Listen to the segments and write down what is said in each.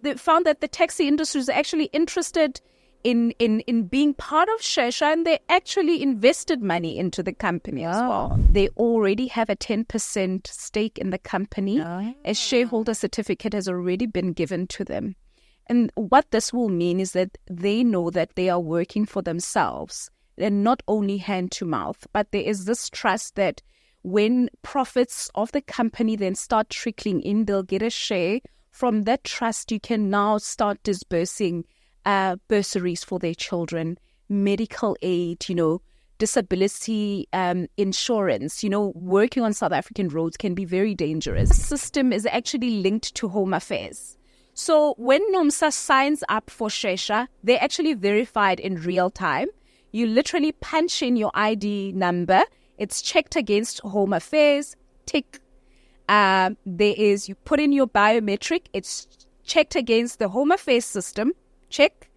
they found that the taxi industry is actually interested in being part of Shesha, and they actually invested money into the company as well. They already have a 10% stake in the company. A shareholder certificate has already been given to them. And what this will mean is that they know that they are working for themselves. They're not only hand to mouth, but there is this trust that when profits of the company then start trickling in, they'll get a share. From that trust, you can now start disbursing bursaries for their children, medical aid, disability insurance. Working on South African roads can be very dangerous. The system is actually linked to Home Affairs. So when Nomsa signs up for Shesha, they're actually verified in real time. You literally punch in your ID number. It's checked against Home Affairs. Tick. You put in your biometric. It's checked against the Home Affairs system. Check.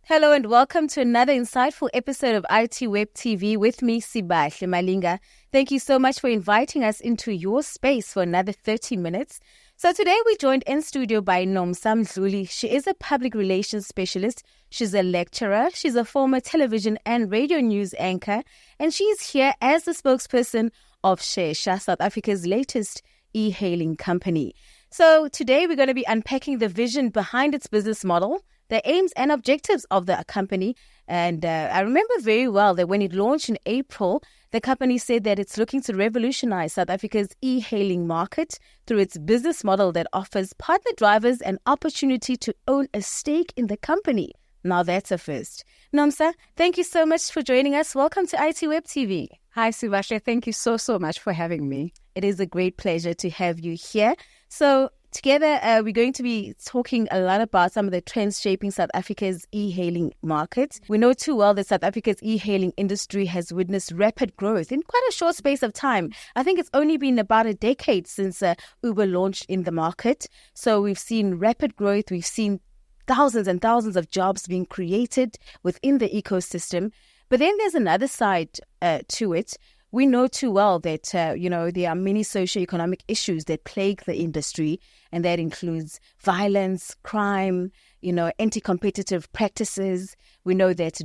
Hello and welcome to another insightful episode of ITWeb TV with me, Sibahle Malinga. Thank you so much for inviting us into your space for another 30 minutes. So today we're joined in studio by Nomsa Mdhluli. She is a public relations specialist. She's a lecturer. She's a former television and radio news anchor. And she's here as the spokesperson of Shesha, South Africa's latest e-hailing company. So today we're going to be unpacking the vision behind its business model, the aims and objectives of the company. And I remember very well that when it launched in April, the company said that it's looking to revolutionize South Africa's e-hailing market through its business model that offers partner drivers an opportunity to own a stake in the company. Now that's a first. Nomsa, thank you so much for joining us. Welcome to ITWeb TV. Hi, Sibahle. Thank you so much for having me. It is a great pleasure to have you here. So together, we're going to be talking a lot about some of the trends shaping South Africa's e-hailing market. We know too well that South Africa's e-hailing industry has witnessed rapid growth in quite a short space of time. I think it's only been about a decade since Uber launched in the market. So we've seen rapid growth. We've seen thousands and thousands of jobs being created within the ecosystem. But then there's another side to it. We know too well that, there are many socioeconomic issues that plague the industry, and that includes violence, crime, anti-competitive practices. We know that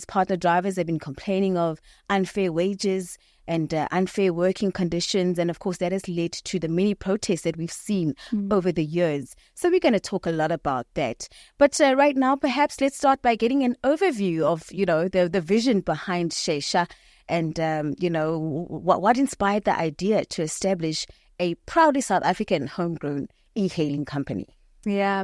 partner drivers have been complaining of unfair wages and unfair working conditions. And of course, that has led to the many protests that we've seen over the years. So we're going to talk a lot about that. But right now, perhaps let's start by getting an overview of, the vision behind Shesha. And, what inspired the idea to establish a proudly South African homegrown e-hailing company? Yeah.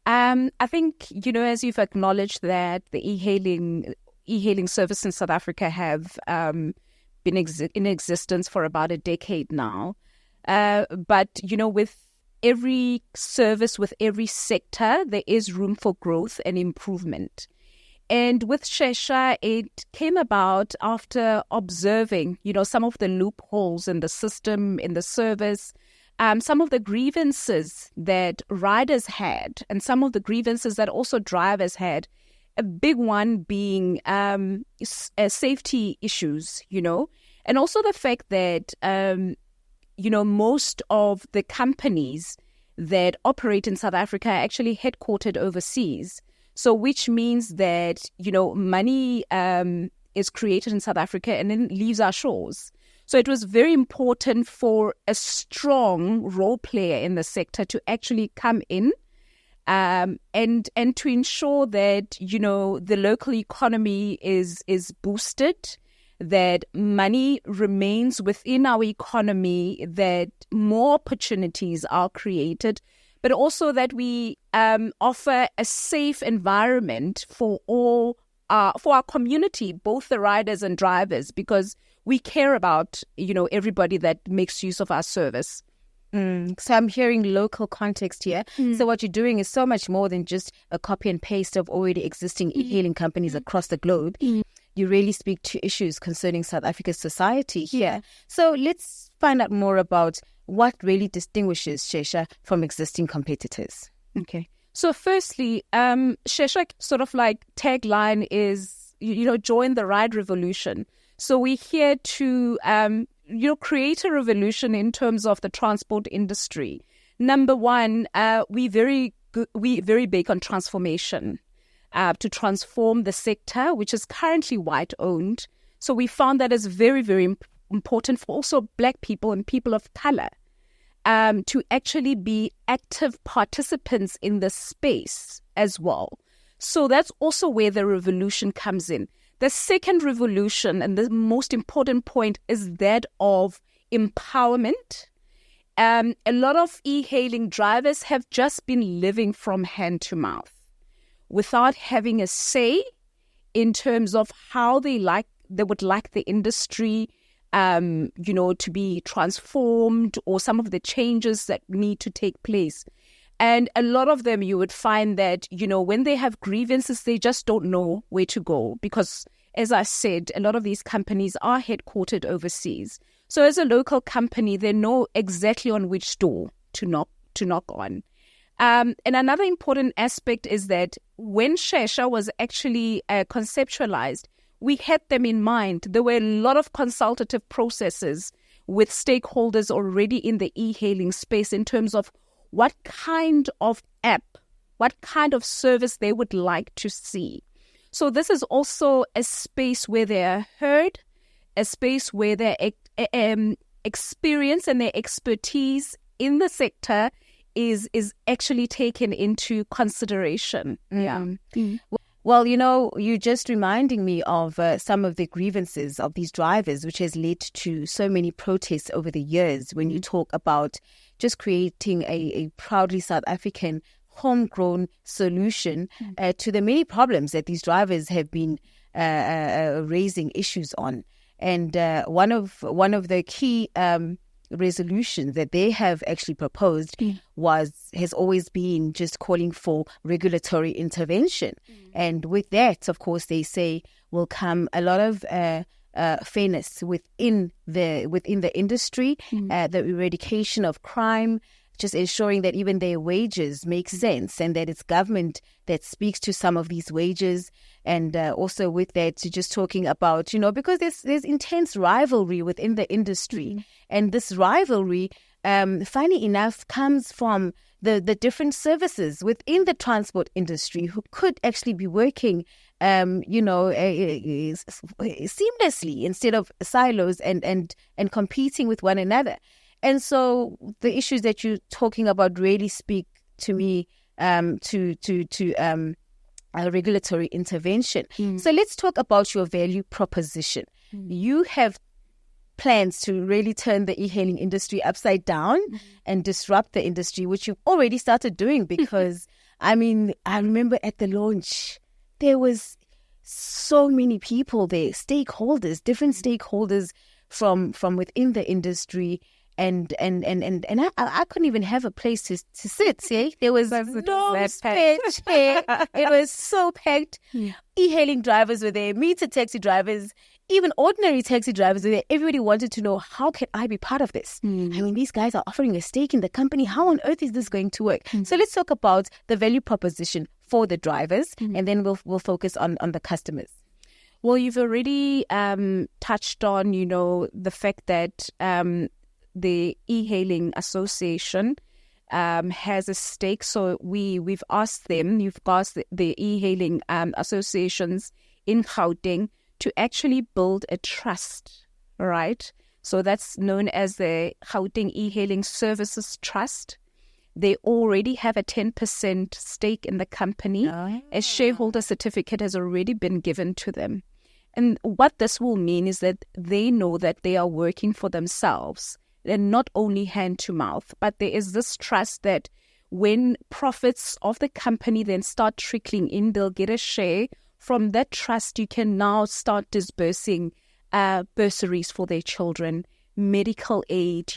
I think, as you've acknowledged that the e-hailing service in South Africa have been in existence for about a decade now. But, with every service, with every sector, there is room for growth and improvement. And with Shesha, it came about after observing, some of the loopholes in the system, in the service, some of the grievances that riders had, and some of the grievances that also drivers had. A big one being safety issues, and also the fact that, most of the companies that operate in South Africa are actually headquartered overseas. So which means that, money is created in South Africa and then leaves our shores. So it was very important for a strong role player in the sector to actually come in and to ensure that, the local economy is boosted, that money remains within our economy, that more opportunities are created, but also that we offer a safe environment for our community, both the riders and drivers, because we care about, everybody that makes use of our service. So I'm hearing local context here. So what you're doing is so much more than just a copy and paste of already existing e-hailing companies across the globe. You really speak to issues concerning South Africa's society here. So let's find out more about what really distinguishes Shesha from existing competitors. Okay. So firstly, Shesha sort of like tagline is, join the ride revolution. So we're here to, create a revolution in terms of the transport industry. Number one, we very big on transformation, to transform the sector, which is currently white-owned. So we found that is very, very important for also Black people and people of color, to actually be active participants in the space as well. So that's also where the revolution comes in. The second revolution, and the most important point, is that of empowerment. A lot of e-hailing drivers have just been living from hand to mouth without having a say in terms of how they would like the industry to be transformed, or some of the changes that need to take place. And a lot of them, you would find that, when they have grievances, they just don't know where to go because, as I said, a lot of these companies are headquartered overseas. So as a local company, they know exactly on which door to knock on. And another important aspect is that when Shesha was actually conceptualized, we had them in mind. There were a lot of consultative processes with stakeholders already in the e-hailing space in terms of what kind of app, what kind of service they would like to see. So this is also a space where they are heard, a space where their experience and their expertise in the sector is actually taken into consideration. Yeah. Well, you're just reminding me of some of the grievances of these drivers, which has led to so many protests over the years when you talk about just creating a proudly South African homegrown solution to the many problems that these drivers have been raising issues on. And one of the key resolutions that they have actually proposed has always been just calling for regulatory intervention. And with that, of course, they say will come a lot of fairness within the industry, the eradication of crime, just ensuring that even their wages make sense and that it's government that speaks to some of these wages. And also with that, just talking about, because there's intense rivalry within the industry. And this rivalry, funny enough, comes from the different services within the transport industry who could actually be working, seamlessly instead of silos and competing with one another. And so the issues that you're talking about really speak to me to regulatory intervention. So let's talk about your value proposition. You have plans to really turn the e-hailing industry upside down and disrupt the industry, which you've already started doing because, I remember at the launch, there was so many people there, different stakeholders from within the industry. And I couldn't even have a place to sit. See, there was no space. It was so packed. E-hailing drivers were there, meter taxi drivers, even ordinary taxi drivers were there. Everybody wanted to know, how can I be part of this? These guys are offering a stake in the company. How on earth is this going to work? So let's talk about the value proposition for the drivers, and then we'll focus on the customers. Well, you've already touched on, the fact that the e-hailing association has a stake. So we've asked them, you've asked the e-hailing associations in Gauteng to actually build a trust, right? So that's known as the Gauteng E-Hailing Services Trust. They already have a 10% stake in the company. A shareholder certificate has already been given to them. And what this will mean is that they know that they are working for themselves. They're not only hand to mouth, but there is this trust that when profits of the company then start trickling in, they'll get a share. From that trust, you can now start disbursing bursaries for their children, medical aid,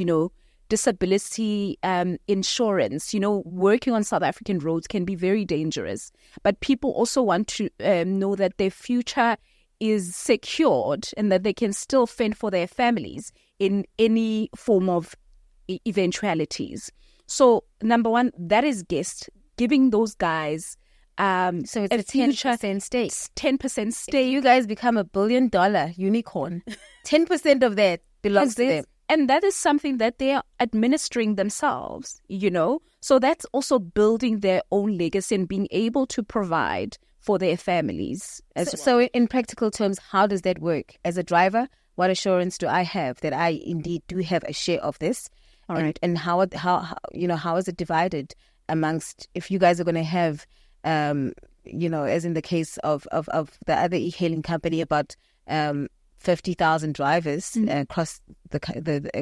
disability insurance. Working on South African roads can be very dangerous. But people also want to know that their future is secured and that they can still fend for their families in any form of eventualities. So, number one, that is giving those guys so it's a 10% stake. 10% stake. If you guys become $1 billion unicorn, 10% of that belongs to them. And that is something that they are administering themselves, So that's also building their own legacy and being able to provide for their families as well. So in practical terms, how does that work? As a driver, what assurance do I have that I indeed do have a share of this? All right. And how is it divided amongst, if you guys are going to have, as in the case of the other e-hailing company, about 50,000 drivers across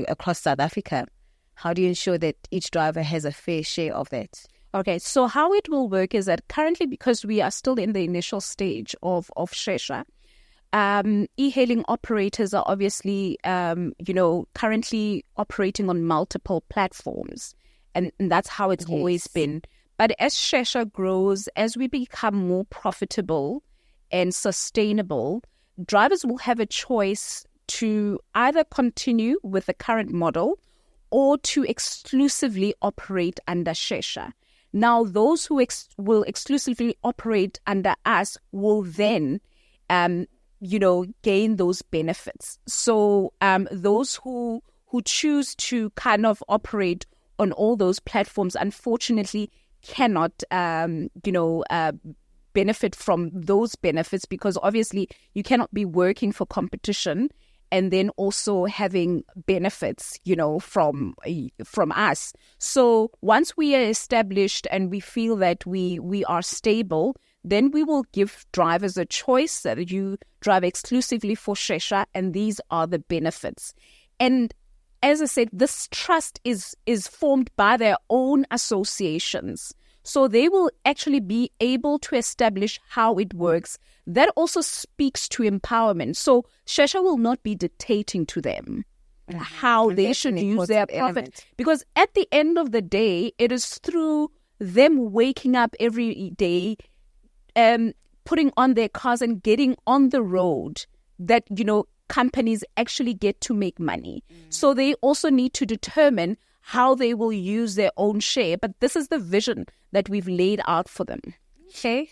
across South Africa, how do you ensure that each driver has a fair share of that? Okay, so how it will work is that currently, because we are still in the initial stage of Shesha, e-hailing operators are obviously, currently operating on multiple platforms, and that's how it's always been. But as Shesha grows, as we become more profitable and sustainable, drivers will have a choice to either continue with the current model or to exclusively operate under Shesha. Now, those who will exclusively operate under us will then, gain those benefits. So those who choose to kind of operate on all those platforms, unfortunately, cannot, benefit from those benefits, because obviously you cannot be working for competition and then also having benefits, from us. So once we are established and we feel that we are stable, then we will give drivers a choice that you drive exclusively for Shesha, and these are the benefits. And as I said, this trust is formed by their own associations. So they will actually be able to establish how it works. That also speaks to empowerment. So Shesha will not be dictating to them how they should use their profit. Because at the end of the day, it is through them waking up every day, putting on their cars and getting on the road that, companies actually get to make money. So they also need to determine how they will use their own share. But this is the vision that we've laid out for them. Okay.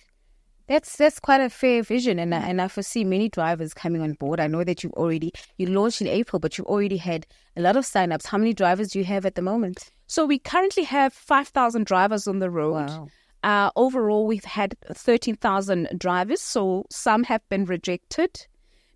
That's quite a fair vision, and I foresee many drivers coming on board. I know that you launched in April, but you've already had a lot of signups. How many drivers do you have at the moment? So we currently have 5,000 drivers on the road. Wow. Overall, we've had 13,000 drivers. So some have been rejected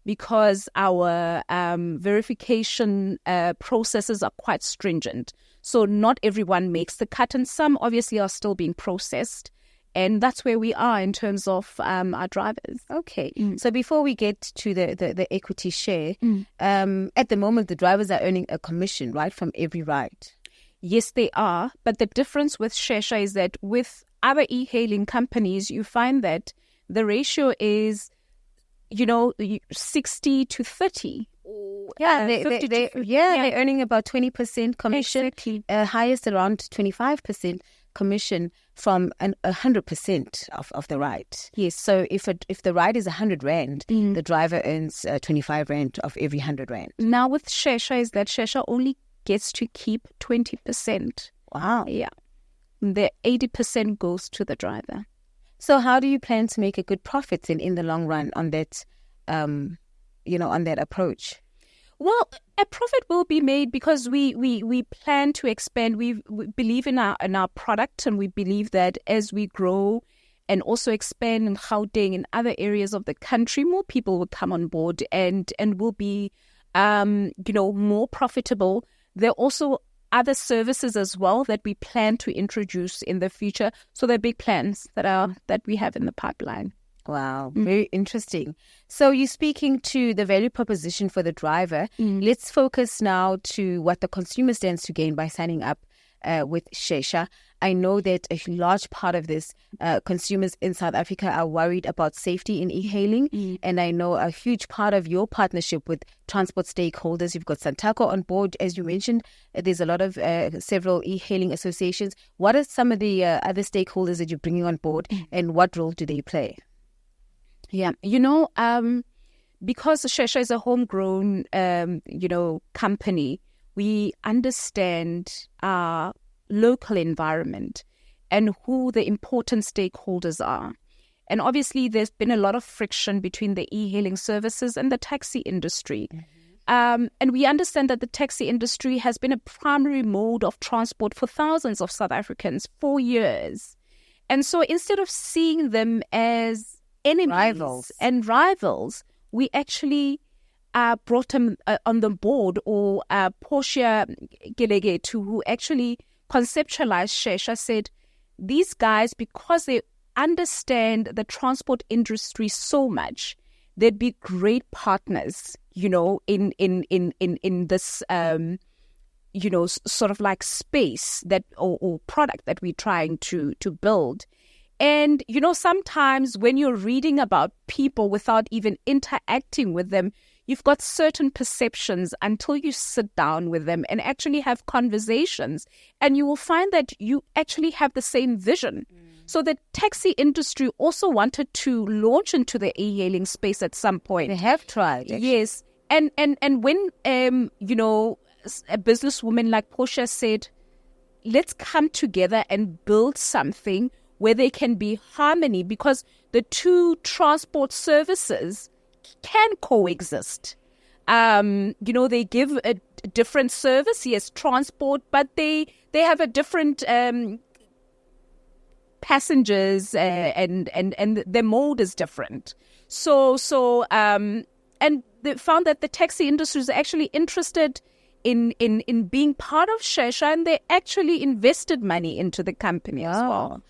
because our verification processes are quite stringent. So not everyone makes the cut, and some obviously are still being processed. And that's where we are in terms of our drivers. Okay. So before we get to the equity share, at the moment the drivers are earning a commission, right, from every ride? Yes, they are. But the difference with Shesha is that with other e-hailing companies, you find that the ratio is 60 to 30. Yeah, they're earning about 20% commission. Exactly. Highest around 25% commission from 100% of the ride. Yes. So if the ride is 100 rand, the driver earns 25 rand of every 100 rand. Now with Shesha is that Shesha only gets to keep 20%. Wow. Yeah. The 80% goes to the driver. So how do you plan to make a good profit in the long run on that, on that approach? Well, a profit will be made because we plan to expand. We believe in our product, and we believe that as we grow and also expand in Gauteng and other areas of the country, more people will come on board and will be, more profitable. There are also other services as well that we plan to introduce in the future. So there are big plans that we have in the pipeline. Wow, very interesting. So you're speaking to the value proposition for the driver. Let's focus now to what the consumer stands to gain by signing up with Shesha. I know that a large part of this, consumers in South Africa are worried about safety in e-hailing. And I know a huge part of your partnership with transport stakeholders, you've got Santaco on board, as you mentioned. There's a lot of several e-hailing associations. What are some of the other stakeholders that you're bringing on board, and what role do they play? Yeah, because Shesha is a homegrown, company, we understand our local environment. and who the important stakeholders are. And obviously, there's been a lot of friction between the e-hailing services and the taxi industry. And we understand that the taxi industry has been a primary mode of transport for thousands of South Africans for years. And so instead of seeing them as enemies and rivals, we actually brought them on the board, or Portia Gelegetu, who actually conceptualized Shesha, said, these guys, because they understand the transport industry so much, they'd be great partners, in this, sort of like space that or product that we're trying to build. And, sometimes when you're reading about people without even interacting with them, you've got certain perceptions until you sit down with them and actually have conversations. And you will find that you actually have the same vision. So the taxi industry also wanted to launch into the e-hailing space at some point. They have tried. Actually. Yes. And when, a businesswoman like Portia said, let's come together and build something where there can be harmony, because the two transport services can coexist. They give a different service, yes, transport, but they have a different passengers and their mode is different. So and they found that the taxi industry is actually interested in being part of Shesha, and they actually invested money into the company as well.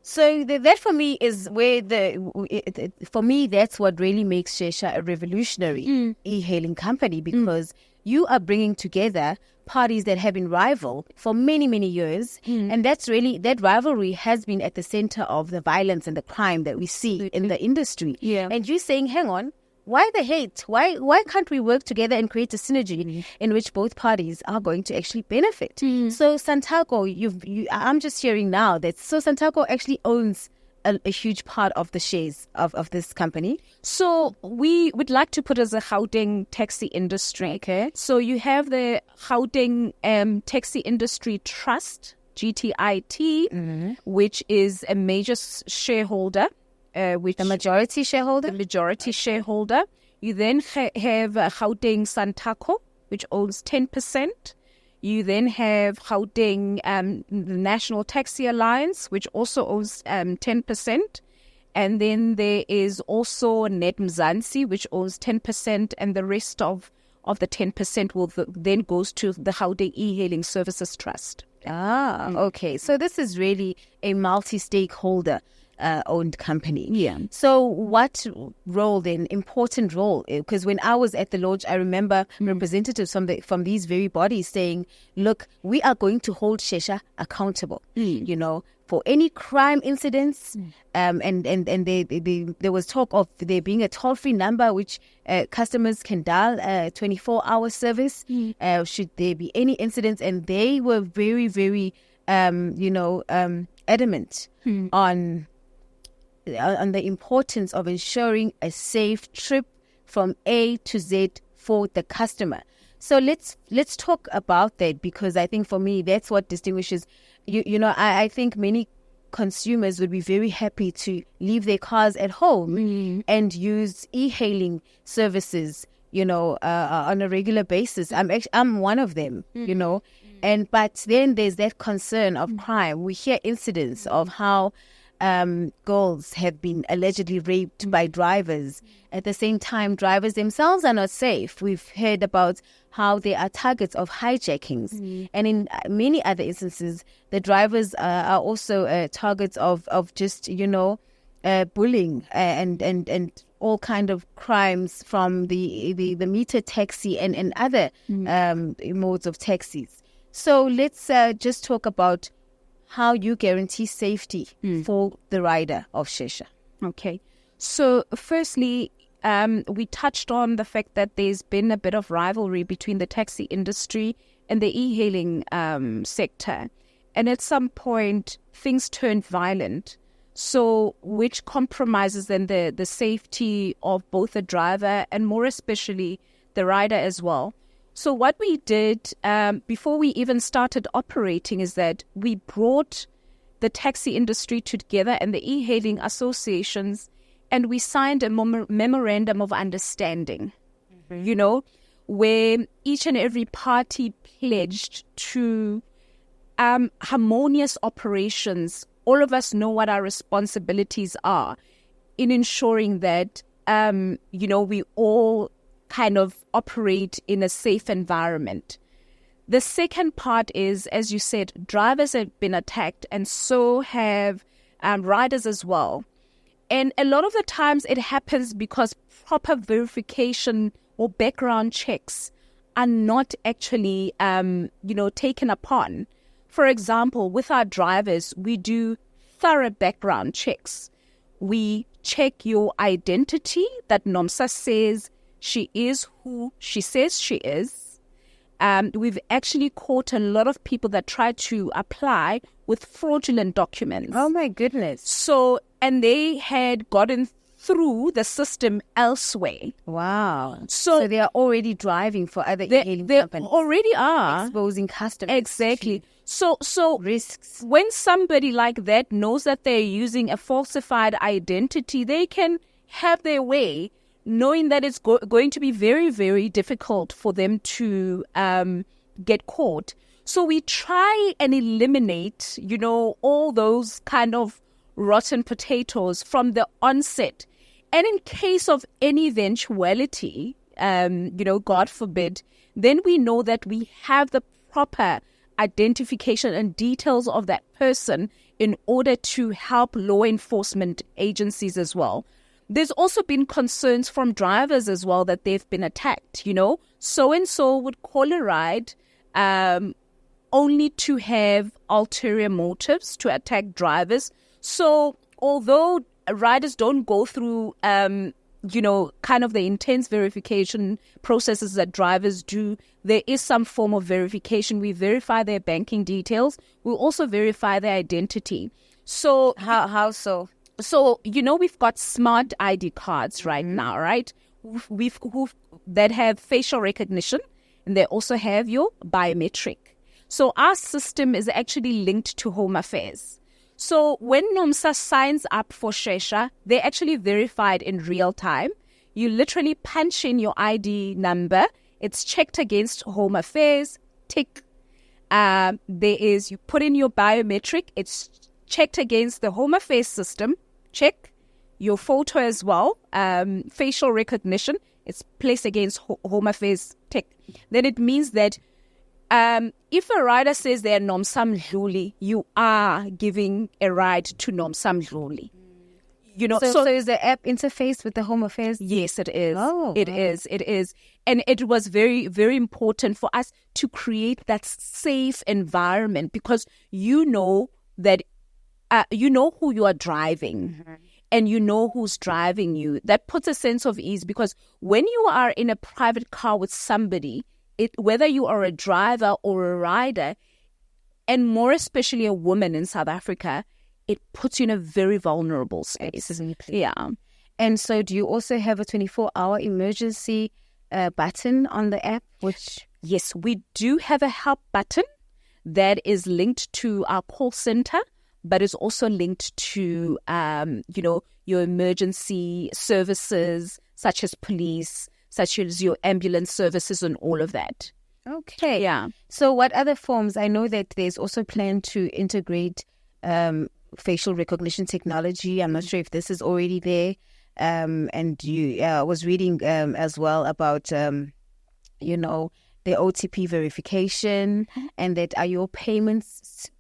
So that for me is where for me, that's what really makes Shesha a revolutionary e-hailing company, because you are bringing together parties that have been rival for many, many years. And that rivalry has been at the center of the violence and the crime that we see in the industry. Yeah. And you're saying, hang on, why the hate? Why can't we work together and create a synergy in which both parties are going to actually benefit? So Santaco, I'm just hearing now that Santaco actually owns a huge part of the shares of this company. So we would like to put as a Gauteng taxi industry. Okay. So you have the Gauteng Taxi Industry Trust, GTIT, which is a major shareholder. The majority shareholder? The majority shareholder. You then have Gauteng Santaco, which owns 10%. You then have Gauteng, the National Taxi Alliance, which also owns 10%. And then there is also Net Mzansi, which owns 10%, and the rest of the 10% will then goes to the Gauteng E-Hailing Services Trust. Okay. So this is really a multi-stakeholder owned company. Yeah. So what role then, important role, because when I was at the launch, I remember representatives from these very bodies saying, look, we are going to hold Shesha accountable, for any crime incidents. And there was talk of there being a toll-free number which customers can dial, 24-hour service, should there be any incidents. And they were very, very, adamant on the importance of ensuring a safe trip from A to Z for the customer. So let's talk about that, because I think for me that's what distinguishes I think many consumers would be very happy to leave their cars at home and use e-hailing services on a regular basis. I'm one of them, but then there's that concern of crime. We hear incidents of how girls have been allegedly raped by drivers. At the same time, drivers themselves are not safe. We've heard about how they are targets of hijackings. And in many other instances, the drivers are also targets of just, bullying and all kind of crimes from the meter taxi and other modes of taxis. So let's just talk about how you guarantee safety for the rider of Shesha. Okay. So firstly, we touched on the fact that there's been a bit of rivalry between the taxi industry and the e-hailing sector. And at some point, things turned violent. So which compromises then the safety of both the driver and more especially the rider as well. So what we did before we even started operating is that we brought the taxi industry together and the e-hailing associations, and we signed a memorandum of understanding, where each and every party pledged to harmonious operations. All of us know what our responsibilities are in ensuring that, we all kind of operate in a safe environment. The second part is, as you said, drivers have been attacked, and so have riders as well. And a lot of the times it happens because proper verification or background checks are not actually, taken upon. For example, with our drivers, we do thorough background checks. We check your identity, that Nomsa says she is who she says she is. We've actually caught a lot of people that try to apply with fraudulent documents. Oh, my goodness. So, and they had gotten through the system elsewhere. Wow. So they are already driving for other e-hailing companies. They already are. Exposing customers. Exactly. So risks. When somebody like that knows that they're using a falsified identity, they can have their way, knowing that it's going to be very, very difficult for them to get caught. So we try and eliminate, all those kind of rotten potatoes from the onset. And in case of any eventuality, God forbid, then we know that we have the proper identification and details of that person in order to help law enforcement agencies as well. There's also been concerns from drivers as well that they've been attacked. So-and-so would call a ride only to have ulterior motives to attack drivers. So although riders don't go through, kind of the intense verification processes that drivers do, there is some form of verification. We verify their banking details. We also verify their identity. So how so? So, we've got smart ID cards right now, right? That have facial recognition, and they also have your biometric. So our system is actually linked to Home Affairs. So when Nomsa signs up for Shesha, they're actually verified in real time. You literally punch in your ID number. It's checked against Home Affairs. Tick. You put in your biometric. It's checked against the Home Affairs system. Check. Your photo as well. Facial recognition. It's placed against Home Affairs. Tick. Then it means that if a rider says they're Nomsa Mdhluli, you are giving a ride to Nomsa Mdhluli. So is the app interfaced with the Home Affairs? Yes, it is. Oh, it is. And it was very, very important for us to create that safe environment, because that who you are driving, and who's driving you. That puts a sense of ease, because when you are in a private car with somebody, whether you are a driver or a rider, and more especially a woman in South Africa, it puts you in a very vulnerable space. Absolutely. Yeah. And so do you also have a 24-hour emergency button on the app? Yes, we do have a help button that is linked to our call center, but is also linked to, your emergency services, such as police, such as your ambulance services and all of that. Okay. Yeah. So what other forms? I know that there's also a plan to integrate facial recognition technology. I'm not sure if this is already there. And you was reading as well about, the OTP verification, and that are your payments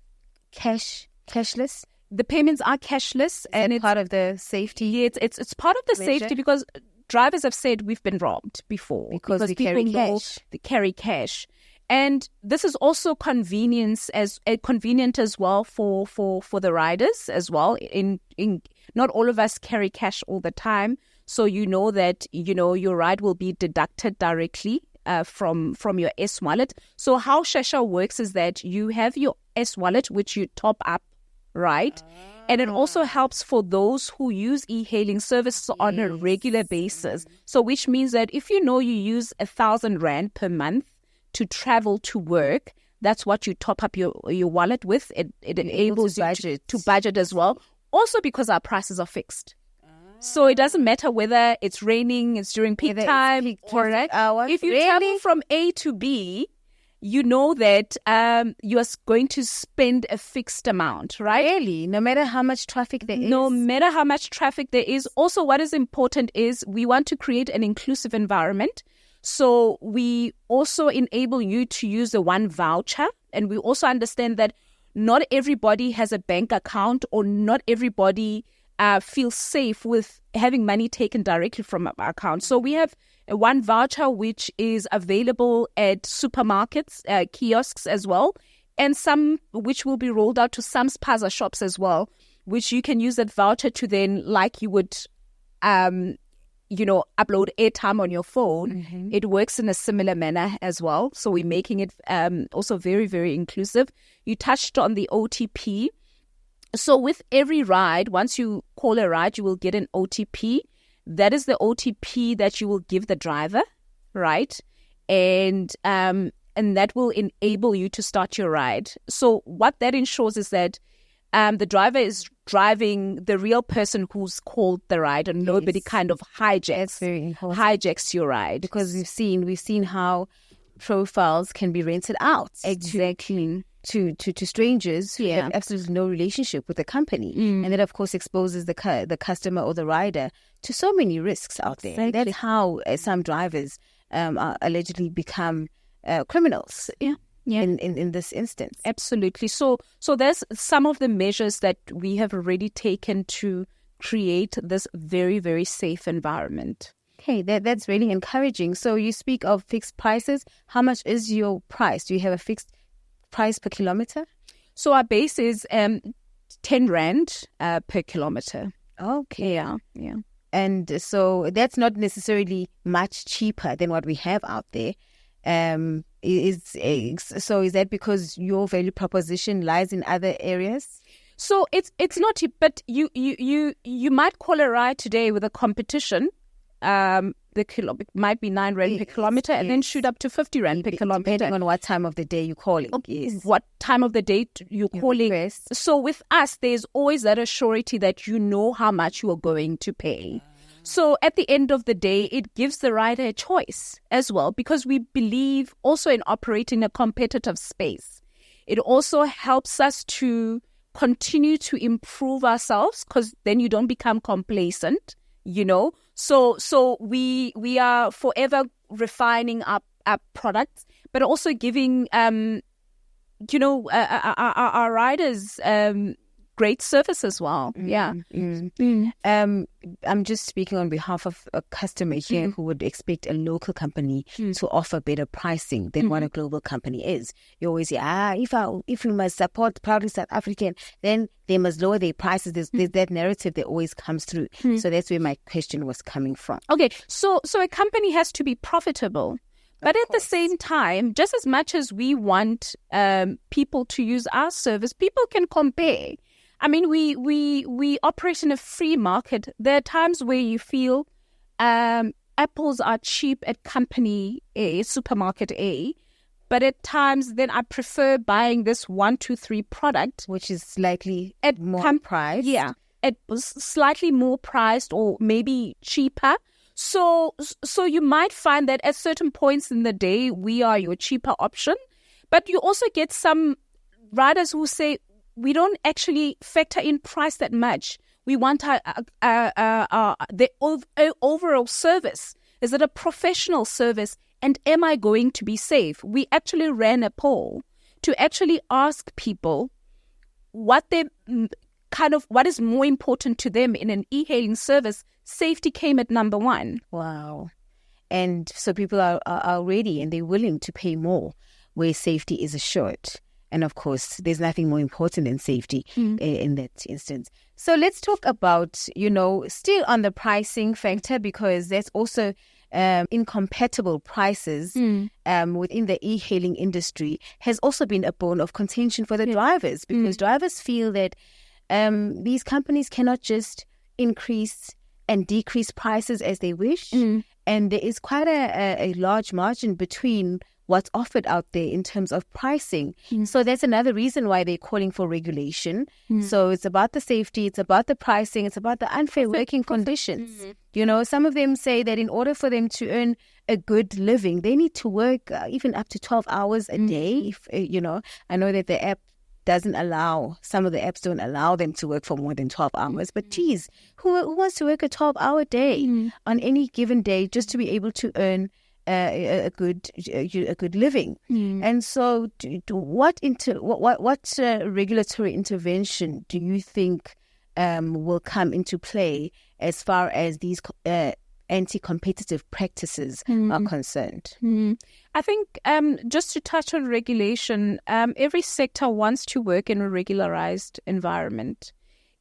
cashless? The payments are cashless, and it's part of the safety. Yeah, it's part of the safety, because drivers have said we've been robbed before because we carry cash. They carry cash, and this is also convenient as well for the riders as well. In not all of us carry cash all the time, so that your ride will be deducted directly from your S wallet. So how Shesha works is that you have your S wallet, which you top up, right? And it also helps for those who use e-hailing services on a regular basis. So which means that if you use 1,000 Rand per month to travel to work, That's what you top up your wallet with. It enables you to budget as well. Also because our prices are fixed. So it doesn't matter whether it's raining, it's during peak time, correct? If you travel from A to B, you know that you are going to spend a fixed amount, right? Really? No matter how much traffic there is? No matter how much traffic there is. Also, what is important is we want to create an inclusive environment. So we also enable you to use the one voucher. And we also understand that not everybody has a bank account, or not everybody feels safe with having money taken directly from our account. So we have a one voucher which is available at supermarkets, kiosks as well, and some which will be rolled out to some spaza shops as well, which you can use that voucher to then, like you would, upload airtime on your phone. Mm-hmm. It works in a similar manner as well. So we're making it also very, very inclusive. You touched on the OTP. So with every ride, once you call a ride, you will get an OTP. That is the OTP that you will give the driver, right? And that will enable you to start your ride. So what that ensures is that the driver is driving the real person who's called the ride, and nobody kind of hijacks your ride. Because we've seen how profiles can be rented out. Exactly. To strangers who have absolutely no relationship with the company. And that, of course, exposes the customer or the rider to so many risks out there. Exactly. That's how some drivers allegedly become criminals in this instance. Absolutely. So there's some of the measures that we have already taken to create this very, very safe environment. Okay, that's really encouraging. So you speak of fixed prices. How much is your price? Do you have a fixed price per kilometer? So our base is 10 Rand per kilometer. Okay. Yeah. And so that's not necessarily much cheaper than what we have out there. Is that because your value proposition lies in other areas? So it's not cheap, but you might call a ride today with a competition. It might be 9 Rand per kilometer, and then shoot up to 50 Rand per kilometer. Depending on what time of the day you're calling. What time of the day you're calling. So with us, there's always that assurity that you know how much you are going to pay. So at the end of the day, it gives the rider a choice as well, because we believe also in operating a competitive space. It also helps us to continue to improve ourselves, because then you don't become complacent, So we are forever refining our products, but also giving our riders great service as well. I'm just speaking on behalf of a customer here who would expect a local company to offer better pricing than what a global company is. You always say, if we must support proudly South African, then they must lower their prices. There's that narrative that always comes through. So that's where my question was coming from. Okay, so a company has to be profitable. But at the same time, just as much as we want people to use our service, people can compare. I mean, we operate in a free market. There are times where you feel apples are cheap at company A, supermarket A, but at times then I prefer buying this 1, 2, 3 product, which is slightly at more price. Yeah, it was slightly more priced or maybe cheaper. So you might find that at certain points in the day, we are your cheaper option. But you also get some riders who say, we don't actually factor in price that much. We want the overall service. Is it a professional service? And am I going to be safe? We actually ran a poll to actually ask people what is more important to them in an e-hailing service. Safety came at number 1. Wow. And so people are ready and they're willing to pay more where safety is assured. And of course, there's nothing more important than safety in that instance. So let's talk about, still on the pricing factor, because that's also incompatible prices within the e-hailing industry has also been a bone of contention for the drivers, because drivers feel that these companies cannot just increase and decrease prices as they wish. And there is quite a large margin between what's offered out there in terms of pricing. So that's another reason why they're calling for regulation. So it's about the safety, it's about the pricing, it's about the unfair working conditions. You know, some of them say that in order for them to earn a good living, they need to work even up to 12 hours a day. If you know, I know that the app doesn't allow, some of the apps don't allow them to work for more than 12 hours. But geez, who wants to work a 12-hour day on any given day just to be able to earn a good living? And so, what regulatory intervention do you think will come into play as far as these anti-competitive practices are concerned? I think just to touch on regulation, every sector wants to work in a regularized environment.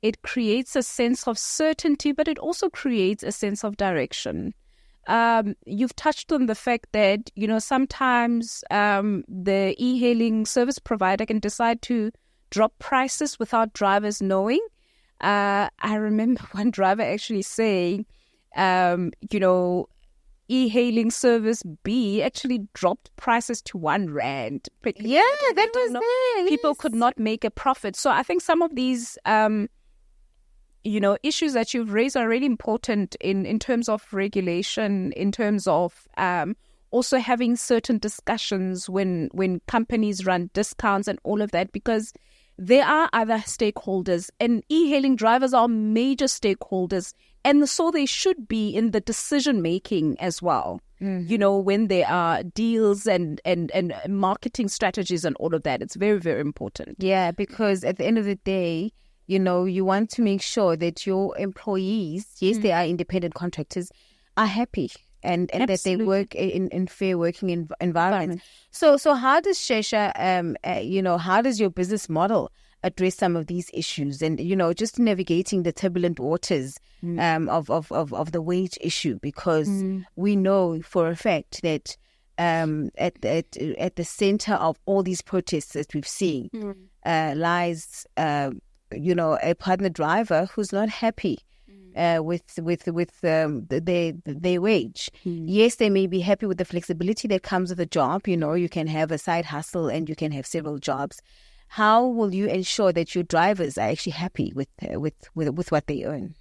It creates a sense of certainty, but it also creates a sense of direction. You've touched on the fact that, you know, sometimes the e-hailing service provider can decide to drop prices without drivers knowing. I remember one driver actually saying, you know, e-hailing service B actually dropped prices to R1. Yeah, that was there. People could not make a profit. So I think some of these, you know, issues that you've raised are really important in terms of regulation, in terms of also having certain discussions when companies run discounts and all of that, because there are other stakeholders, and e-hailing drivers are major stakeholders, and so they should be in the decision making as well. You know, when there are deals and marketing strategies and all of that, it's very, very important. Yeah, because at the end of the day, you know, you want to make sure that your employees, yes, they are independent contractors, are happy and that they work in fair working environments. So how does Shesha, you know, how does your business model address some of these issues, and, you know, just navigating the turbulent waters of the wage issue? Because we know for a fact that at the center of all these protests that we've seen lies, you know, a partner driver who's not happy with their wage. Yes, they may be happy with the flexibility that comes with a job. You know, you can have a side hustle and you can have several jobs. How will you ensure that your drivers are actually happy with what they earn?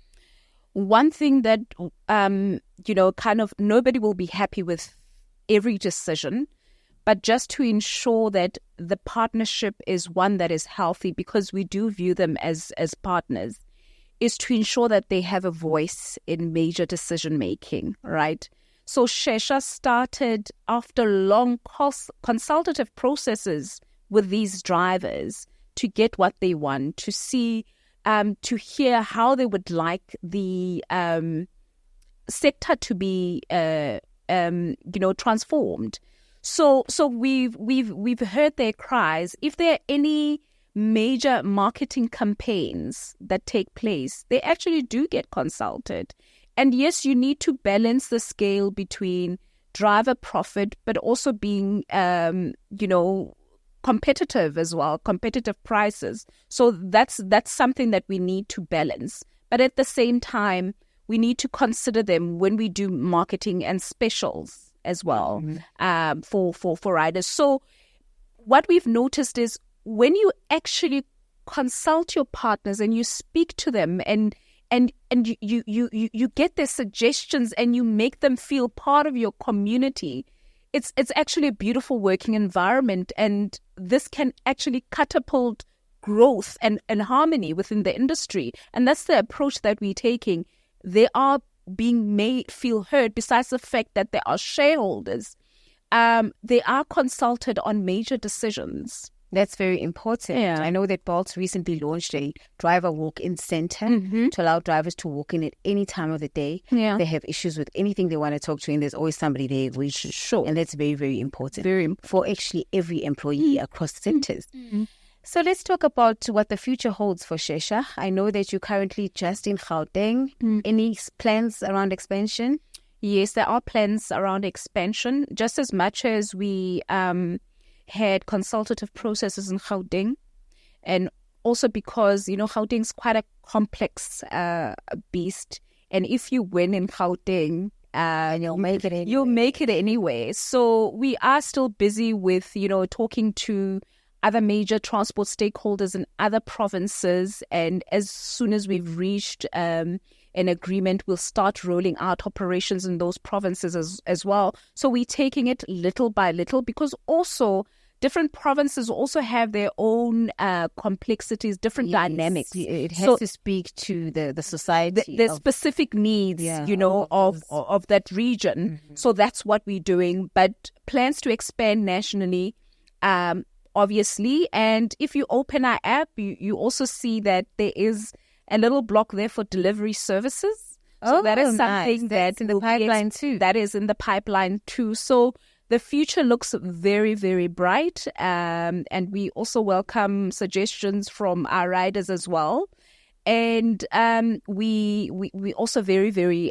One thing that you know, kind of nobody will be happy with every decision, but just to ensure that the partnership is one that is healthy, because we do view them as partners, is to ensure that they have a voice in major decision making, right? So Shesha started after long consultative processes with these drivers to get what they want, to see, to hear how they would like the sector to be, you know, transformed. So we've heard their cries. If there are any major marketing campaigns that take place, they actually do get consulted. And yes, you need to balance the scale between driver profit, but also being, you know, competitive as well, competitive prices. So that's something that we need to balance. But at the same time, we need to consider them when we do marketing and specials as well for riders. So what we've noticed is when you actually consult your partners and you speak to them and you get their suggestions and you make them feel part of your community, it's actually a beautiful working environment, and this can actually catapult growth and harmony within the industry. And that's the approach that we're taking. They are being made feel heard, besides the fact that they are shareholders. They are consulted on major decisions. That's very important. Yeah. I know that Bolt recently launched a driver walk-in center to allow drivers to walk in at any time of the day. Yeah. They have issues with anything they want to talk to, and there's always somebody there waiting. Sure. And that's very, very important. Very important. For actually every employee across sectors. So let's talk about what the future holds for Shesha. I know that you're currently just in Gauteng. Any plans around expansion? Yes, there are plans around expansion, just as much as we had consultative processes in Gauteng, and also because, you know, Gauteng is quite a complex beast, and if you win in Gauteng, And you'll make it anyway. You'll make it anyway. So we are still busy with, talking to other major transport stakeholders in other provinces. And as soon as we've reached an agreement, we'll start rolling out operations in those provinces as well. So we're taking it little by little, because also different provinces also have their own complexities, different dynamics. It has to speak to the society. The specific needs, of that region. Mm-hmm. So that's what we're doing. But plans to expand nationally, obviously. And if you open our app, you also see that there is a little block there for delivery services. So that is something that's in the pipeline too. That is in the pipeline too. So the future looks very, very bright, and we also welcome suggestions from our riders as well. And we also very, very,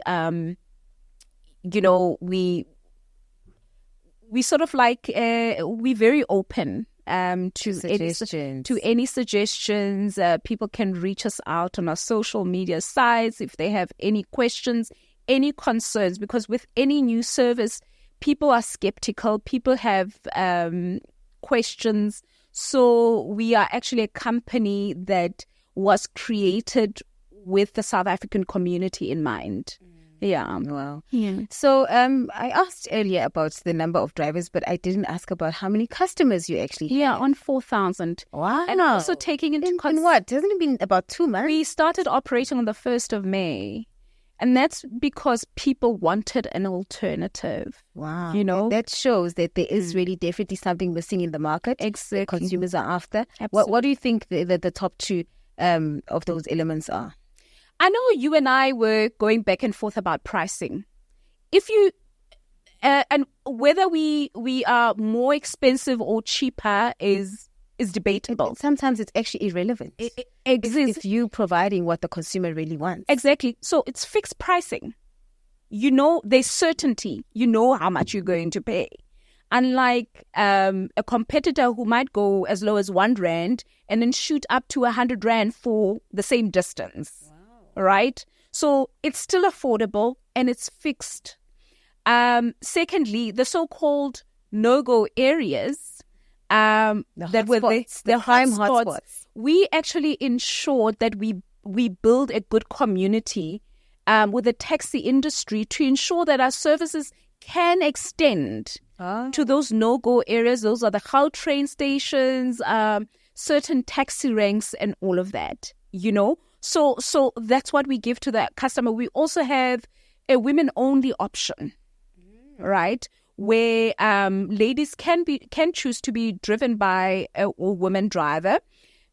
we sort of like we're very open to any suggestions. People can reach us out on our social media sites if they have any questions, any concerns, because with any new service, people are skeptical. People have questions. So we are actually a company that was created with the South African community in mind. Yeah. Wow. Yeah. So I asked earlier about the number of drivers, but I didn't ask about how many customers you actually have. Yeah, on 4,000. Wow. And also taking into in what? Hasn't it been about 2 months? We started operating on the 1st of May. And that's because people wanted an alternative. Wow. That shows that there is really definitely something missing in the market. Exactly. Consumers are after. Absolutely. What do you think the top two of those elements are? I know you and I were going back and forth about pricing. If you and whether we are more expensive or cheaper is debatable. Sometimes it's actually irrelevant. It exists if you providing what the consumer really wants. Exactly. So it's fixed pricing. There's certainty. You know how much you're going to pay. Unlike a competitor who might go as low as 1 rand and then shoot up to 100 rand for the same distance. Wow. Right? So it's still affordable and it's fixed. Secondly, the so-called no-go areas, the prime hotspots. We actually ensured that we build a good community with the taxi industry to ensure that our services can extend to those no-go areas. Those are the Gautrain stations, certain taxi ranks and all of that, So that's what we give to the customer. We also have a women-only option, right? Where ladies can choose to be driven by a woman driver.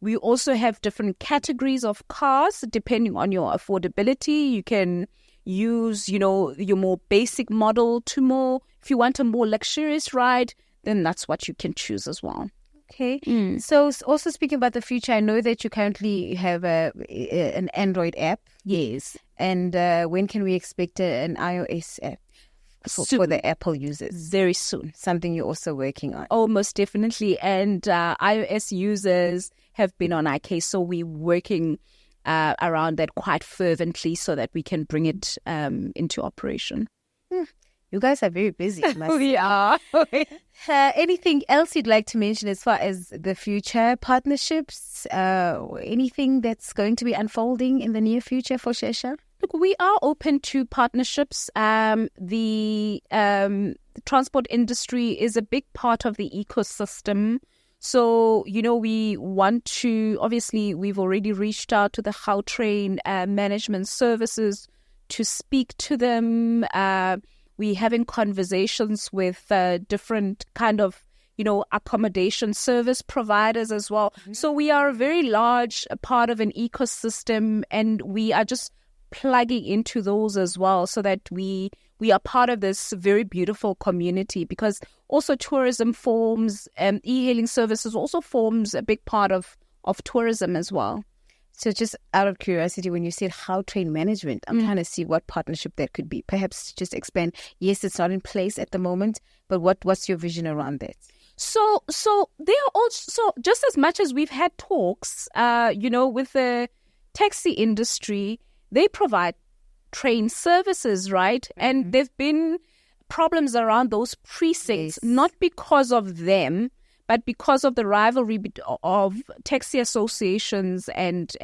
We also have different categories of cars depending on your affordability. You can use, your more basic model to more. If you want a more luxurious ride, then that's what you can choose as well. Okay. So also speaking about the future, I know that you currently have an Android app. Yes. And when can we expect an iOS app? For the Apple users? Very soon. Something you're also working on? Oh, most definitely. And iOS users have been on our case, so we're working around that quite fervently so that we can bring it into operation. You guys are very busy. We are. Anything else you'd like to mention as far as the future partnerships? Anything that's going to be unfolding in the near future for Shesha? Look, we are open to partnerships. The transport industry is a big part of the ecosystem. So, we want to, obviously, we've already reached out to the Gautrain management services to speak to them. We're having conversations with different kind of, accommodation service providers as well. Mm-hmm. So we are a very large part of an ecosystem, and we are just plugging into those as well so that we are part of this very beautiful community, because also tourism forms, e-hailing services also forms a big part of tourism as well. So just out of curiosity, when you said Gautrain management, I'm trying to see what partnership that could be. Perhaps just expand. Yes, it's not in place at the moment, but what's your vision around that? So they are also, just as much as we've had talks, with the taxi industry, they provide train services, right? And there've been problems around those precincts, not because of them, but because of the rivalry of taxi associations and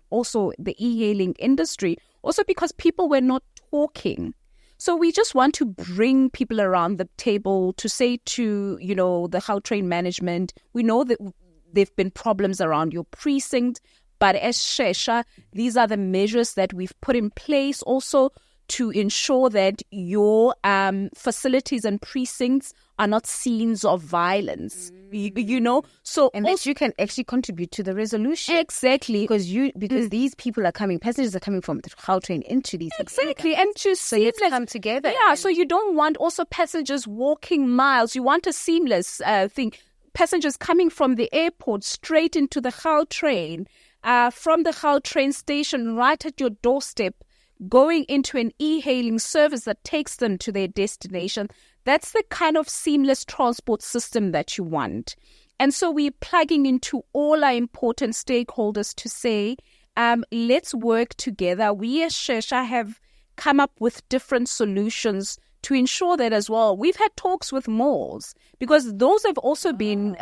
also the e-hailing industry, also because people were not talking. So we just want to bring people around the table to say to, you know, the Gautrain management, we know that there've been problems around your precinct, but as Shesha, these are the measures that we've put in place also to ensure that your facilities and precincts are not scenes of violence, you know. So and that you can actually contribute to the resolution. Exactly. Because these people are coming, passengers are coming from the Gautrain into these. Exactly. And so you have to come together. Yeah, so you don't want also passengers walking miles. You want a seamless thing. Passengers coming from the airport straight into the Gautrain, from the Gautrain station right at your doorstep, going into an e-hailing service that takes them to their destination. That's the kind of seamless transport system that you want. And so we're plugging into all our important stakeholders to say, let's work together. We as Shesha have come up with different solutions to ensure that as well. We've had talks with malls because those have also been,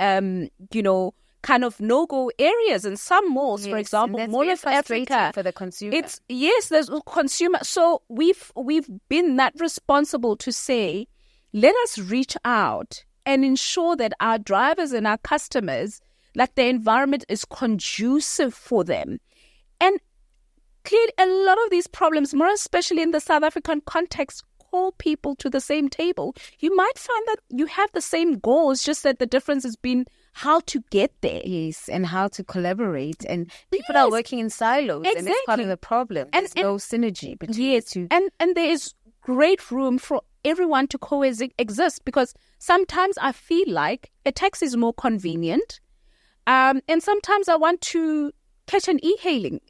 kind of no-go areas in some malls. For example, Mall of Africa for the consumer. There's consumer. So we've been that responsible to say, let us reach out and ensure that our drivers and our customers, like the environment is conducive for them. And clearly, a lot of these problems, more especially in the South African context, call people to the same table. You might find that you have the same goals, just that the difference has been how to get there. Yes, and how to collaborate. And people are working in silos, exactly. And that's part of the problem. There's no synergy between the two. And there is great room for everyone to coexist, because sometimes I feel like a taxi is more convenient, and sometimes I want to catch an e-hailing,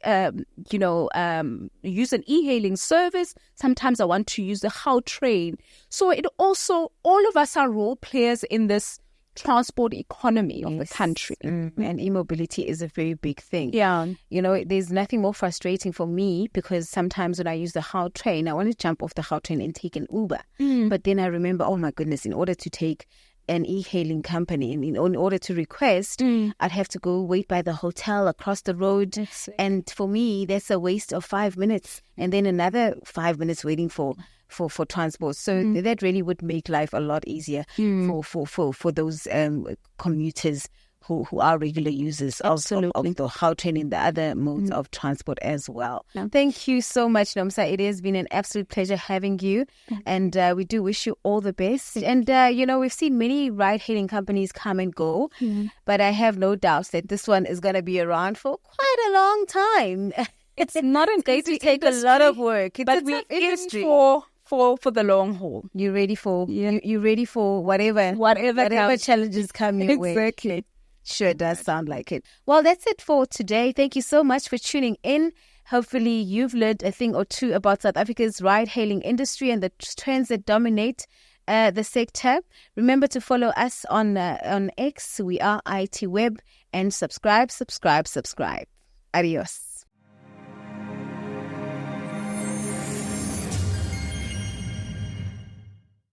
use an e-hailing service. Sometimes I want to use the Gautrain. So it also, all of us are role players in this transport economy of the country. And e-mobility is a very big thing. Yeah. You know, there's nothing more frustrating for me, because sometimes when I use the Gautrain, I want to jump off the Gautrain and take an Uber. But then I remember, oh my goodness, in order to take an e-hailing company, and in order to request, I'd have to go wait by the hotel across the road. And for me, that's a waste of 5 minutes, and then another 5 minutes waiting for transport. So that really would make life a lot easier for those commuters who are regular users of the Gautrain and the other modes of transport as well. Thank you so much, Nomsa. It has been an absolute pleasure having you. And we do wish you all the best. And, we've seen many ride-hailing companies come and go, but I have no doubts that this one is going to be around for quite a long time. It's not an going to take industry, a lot of work. But we're in for the long haul. You're ready for you're ready for whatever challenges come your way. Exactly. Sure does sound like it. Well, that's it for today. Thank you so much for tuning in. Hopefully you've learned a thing or two about South Africa's ride-hailing industry and the trends that dominate the sector. Remember to follow us on X. We are ITWeb, and subscribe. Adios.